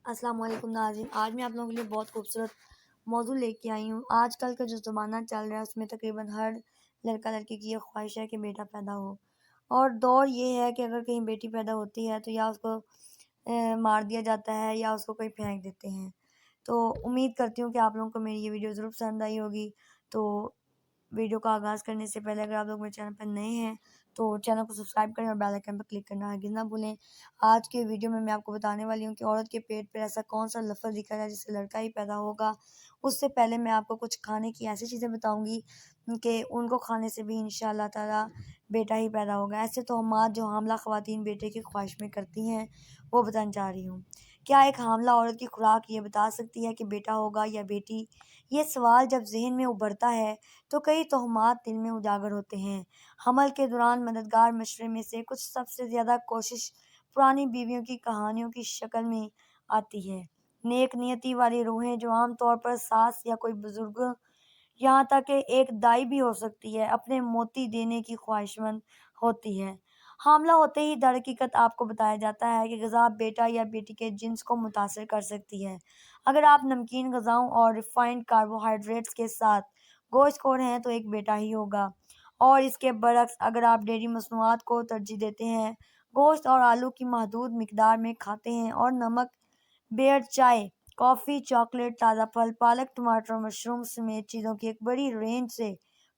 السلام علیکم ناظرین، آج میں آپ لوگوں کے لیے بہت خوبصورت موضوع لے کے آئی ہوں۔ آج کل کا جو زمانہ چل رہا ہے اس میں تقریباً ہر لڑکا لڑکی کی یہ خواہش ہے کہ بیٹا پیدا ہو، اور دور یہ ہے کہ اگر کہیں بیٹی پیدا ہوتی ہے تو یا اس کو مار دیا جاتا ہے یا اس کو کوئی پھینک دیتے ہیں۔ تو امید کرتی ہوں کہ آپ لوگوں کو میری یہ ویڈیو ضرور پسند آئی ہوگی۔ تو ویڈیو کا آغاز کرنے سے پہلے اگر آپ لوگ میرے چینل پر نئے ہیں تو چینل کو سبسکرائب کریں اور بیل آئیکن پر کلک کرنا ہرگز نہ بھولیں۔ آج کے ویڈیو میں آپ کو بتانے والی ہوں کہ عورت کے پیٹ پر ایسا کون سا لفظ لکھا ہے جس سے لڑکا ہی پیدا ہوگا۔ اس سے پہلے میں آپ کو کچھ کھانے کی ایسی چیزیں بتاؤں گی کہ ان کو کھانے سے بھی انشاءاللہ تعالیٰ بیٹا ہی پیدا ہوگا۔ ایسے تہمات جو حاملہ خواتین بیٹے کی خواہش میں کرتی ہیں وہ بتانا چاہ رہی ہوں۔ کیا ایک حاملہ عورت کی خوراک یہ بتا سکتی ہے کہ بیٹا ہوگا یا بیٹی؟ یہ سوال جب ذہن میں ابھرتا ہے تو کئی تہمات دل میں اجاگر ہوتے ہیں۔ حمل کے دوران مددگار مشورے میں سے کچھ سب سے زیادہ کوشش پرانی بیویوں کی کہانیوں کی شکل میں آتی ہے۔ نیک نیتی والی روحیں جو عام طور پر ساس یا کوئی بزرگ، یہاں تک کہ ایک دائی بھی ہو سکتی ہے، اپنے موتی دینے کی خواہشمند ہوتی ہے۔ حاملہ ہوتے ہی در حقیقت آپ کو بتایا جاتا ہے کہ غذا بیٹا یا بیٹی کے جنس کو متاثر کر سکتی ہے۔ اگر آپ نمکین غذاؤں اور ریفائنڈ کاربوہائیڈریٹس کے ساتھ گوشت خور ہیں تو ایک بیٹا ہی ہوگا، اور اس کے برعکس اگر آپ ڈیری مصنوعات کو ترجیح دیتے ہیں، گوشت اور آلو کی محدود مقدار میں کھاتے ہیں اور نمک، بیئر، چائے، کافی، چاکلیٹ، تازہ پھل، پالک، ٹماٹر اور مشروم سمیت چیزوں کی ایک بڑی رینج سے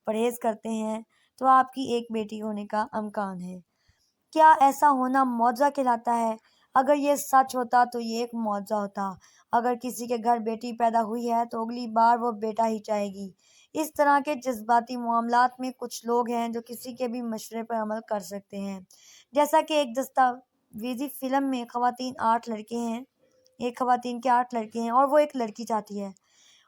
پرہیز کرتے ہیں تو آپ کی ایک بیٹی ہونے کا امکان ہے۔ کیا ایسا ہونا معجزہ کہلاتا ہے؟ اگر یہ سچ ہوتا تو یہ ایک معجزہ ہوتا۔ اگر کسی کے گھر بیٹی پیدا ہوئی ہے تو اگلی بار وہ بیٹا ہی چاہے گی۔ اس طرح کے جذباتی معاملات میں کچھ لوگ ہیں جو کسی کے بھی مشورے پر عمل کر سکتے ہیں۔ جیسا کہ ایک دستاویزی فلم میں ایک خواتین کے 8 لڑکے ہیں اور وہ ایک لڑکی چاہتی ہے۔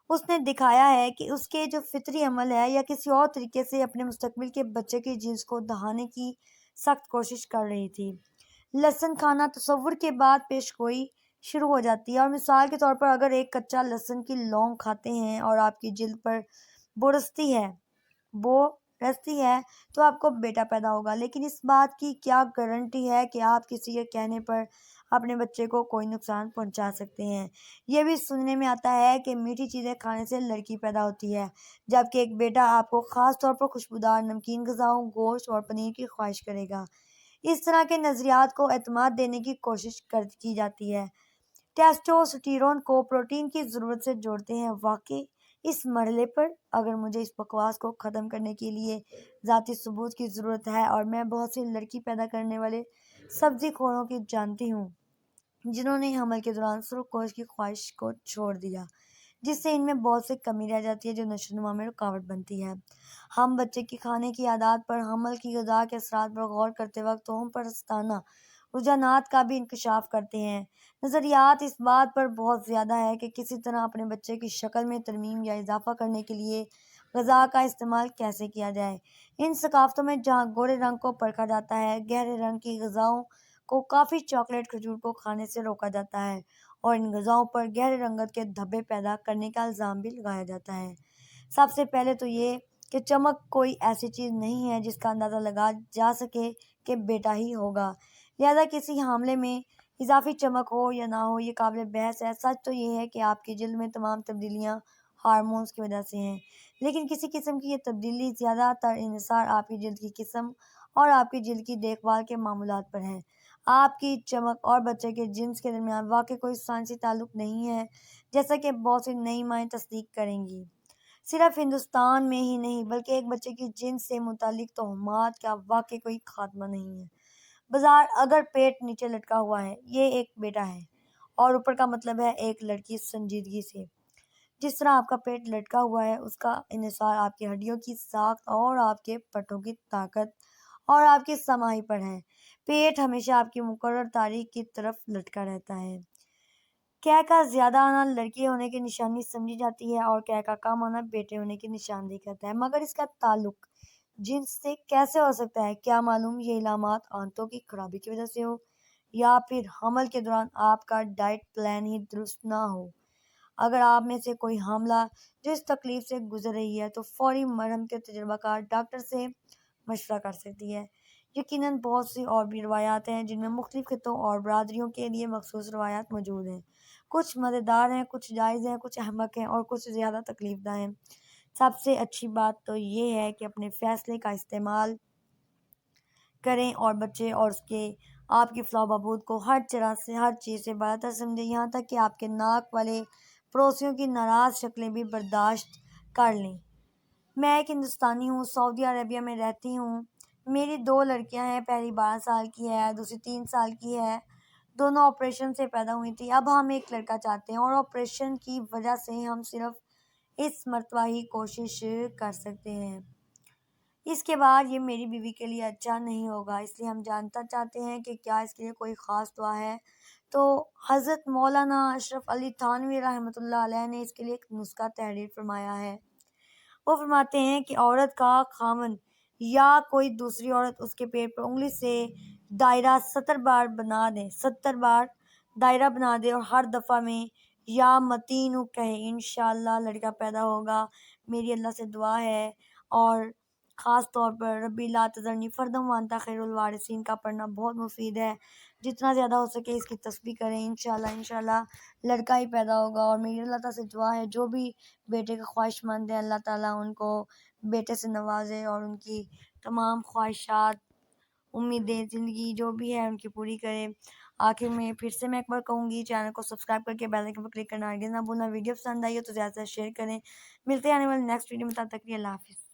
اس نے دکھایا ہے کہ اس کے جو فطری عمل ہے یا کسی اور طریقے سے اپنے مستقبل کے بچے کی جنس کو دہانے کی سخت کوشش کر رہی تھی۔ لہسن کھانا تصور کے بعد پیش گوئی شروع ہو جاتی ہے، اور مثال کے طور پر اگر ایک کچا لہسن کی لونگ کھاتے ہیں اور آپ کی جلد پر بو رستی ہے تو آپ کو بیٹا پیدا ہوگا۔ لیکن اس بات کی کیا گارنٹی ہے کہ آپ کسی کے کہنے پر اپنے بچے کو کوئی نقصان پہنچا سکتے ہیں؟ یہ بھی سننے میں آتا ہے کہ میٹھی چیزیں کھانے سے لڑکی پیدا ہوتی ہے، جبکہ ایک بیٹا آپ کو خاص طور پر خوشبودار نمکین غذاؤں، گوشت اور پنیر کی خواہش کرے گا۔ اس طرح کے نظریات کو اعتماد دینے کی کوشش کی جاتی ہے۔ ٹیسٹوسٹیرون کو پروٹین کی ضرورت سے جوڑتے ہیں۔ واقعی اس مرحلے پر اگر مجھے اس بکواس کو ختم کرنے کے لیے ذاتی ثبوت کی ضرورت ہے، اور میں بہت سی لڑکی پیدا کرنے والے سبزی خوروں کی جانتی ہوں جنہوں نے حمل کے دوران سرخ گوشت کی خواہش کو چھوڑ دیا، جس سے ان میں بہت سی کمی رہ جاتی ہے جو نشو و نما میں رکاوٹ بنتی ہے۔ ہم بچے کی کھانے کی عادات پر، حمل کی غذا کے اثرات پر غور کرتے وقت توہم پرستانہ رجحانات کا بھی انکشاف کرتے ہیں۔ نظریات اس بات پر بہت زیادہ ہے کہ کسی طرح اپنے بچے کی شکل میں ترمیم یا اضافہ کرنے کے لیے غذا کا استعمال کیسے کیا جائے۔ ان ثقافتوں میں جہاں گورے رنگ کو پرکھا جاتا ہے، گہرے رنگ کی غذاؤں کو کافی، چاکلیٹ، کھجور کو کھانے سے روکا جاتا ہے، اور ان غذاؤں پر گہرے رنگت کے دھبے پیدا کرنے کا الزام بھی لگایا جاتا ہے۔ سب سے پہلے تو یہ کہ چمک کوئی ایسی چیز نہیں ہے جس کا اندازہ لگا جا سکے کہ بیٹا ہی ہوگا، لہذا کسی حاملے میں اضافی چمک ہو یا نہ ہو یہ قابل بحث ہے۔ سچ تو یہ ہے کہ آپ کی جلد میں تمام تبدیلیاں ہارمونز کی وجہ سے ہیں، لیکن کسی قسم کی یہ تبدیلی زیادہ تر انحصار آپ کی جلد کی قسم اور آپ کی جلد کی دیکھ بھال کے معمولات پر ہے۔ آپ کی چمک اور بچے کے جنس کے درمیان واقعی کوئی سائنسی تعلق نہیں ہے، جیسا کہ بہت سی نئی مائیں تصدیق کریں گی۔ صرف ہندوستان میں ہی نہیں بلکہ ایک بچے کی جنس سے متعلق تہمات کا واقعی کوئی خاتمہ نہیں ہے۔ بظاہر اگر پیٹ نیچے لٹکا ہوا ہے، یہ ایک بیٹا ہے، اور اوپر کا مطلب ہے ایک لڑکی سنجیدگی سے۔ جس طرح آپ کا پیٹ لٹکا ہوا ہے اس کا انحصار آپ کی ہڈیوں کی ساخت اور آپ کے پٹھوں کی طاقت اور آپ کی سماہی پر ہے۔ پیٹ ہمیشہ آپ کی مقرر تاریخ کی طرف لٹکا رہتا ہے۔ کیے کا زیادہ آنا لڑکی ہونے کی نشانی سمجھی جاتی ہے اور کیے کا کم ہونا بیٹے ہونے کی نشاندہی کرتا ہے، مگر اس کا تعلق جنس سے کیسے ہو سکتا ہے؟ کیا معلوم یہ علامات آنتوں کی خرابی کی وجہ سے ہو، یا پھر حمل کے دوران آپ کا ڈائٹ پلان ہی درست نہ ہو۔ اگر آپ میں سے کوئی حاملہ جو اس تکلیف سے گزر رہی ہے تو فوری مرہم کے تجربہ کار ڈاکٹر سے مشورہ کر سکتی ہے۔ یقیناً بہت سی اور بھی روایات ہیں جن میں مختلف خطوں اور برادریوں کے لیے مخصوص روایات موجود ہیں۔ کچھ مزیدار ہیں، کچھ جائز ہیں، کچھ احمق ہیں اور کچھ زیادہ تکلیف دہ ہیں۔ سب سے اچھی بات تو یہ ہے کہ اپنے فیصلے کا استعمال کریں اور بچے اور اس کے آپ کی فلاح و بہبود کو ہر طرح سے، ہر چیز سے برتر سمجھیں، یہاں تک کہ آپ کے ناک والے پڑوسیوں کی ناراض شکلیں بھی برداشت کر لیں۔ میں ایک ہندوستانی ہوں، سعودی عربیہ میں رہتی ہوں۔ میری 2 لڑکیاں ہیں، پہلی 12 سال کی ہے، دوسری 3 سال کی ہے۔ دونوں آپریشن سے پیدا ہوئی تھی۔ اب ہم ایک لڑکا چاہتے ہیں اور آپریشن کی وجہ سے ہم صرف اس مرتبہ ہی کوشش کر سکتے ہیں۔ اس کے بعد یہ میری بیوی کے لیے اچھا نہیں ہوگا، اس لیے ہم جاننا چاہتے ہیں کہ کیا اس کے لیے کوئی خاص دعا ہے۔ تو حضرت مولانا اشرف علی تھانوی رحمۃ اللہ علیہ نے اس کے لیے ایک نسخہ تحریر فرمایا ہے۔ وہ فرماتے ہیں کہ عورت کا خاوند یا کوئی دوسری عورت اس کے پیٹ پر انگلی سے دائرہ 70 بار بنا دے، 70 بار دائرہ بنا دے اور ہر دفعہ میں یا متینو کہے، انشاءاللہ لڑکا پیدا ہوگا۔ میری اللہ سے دعا ہے، اور خاص طور پر ربی لا تذرنی فردا وانتا خیر الوارثین کا پڑھنا بہت مفید ہے۔ جتنا زیادہ ہو سکے اس کی تسبیح کریں، انشاءاللہ لڑکا ہی پیدا ہوگا۔ اور میری اللہ تعالیٰ سے دعا ہے جو بھی بیٹے کا خواہش مند ہے، اللہ تعالیٰ ان کو بیٹے سے نوازے اور ان کی تمام خواہشات، امیدیں، زندگی جو بھی ہے ان کی پوری کرے۔ آخر میں پھر سے میں ایک بار کہوں گی، چینل کو سبسکرائب کر کے بیل آئیکن پر کلک کرنا ہرگز نہ بھولنا۔ ویڈیو پسند آئی ہو تو زیادہ سے شیئر کریں۔ ملتے ہیں آنے والے نیکسٹ ویڈیو میں، تب تک کے لیے اللہ حافظ۔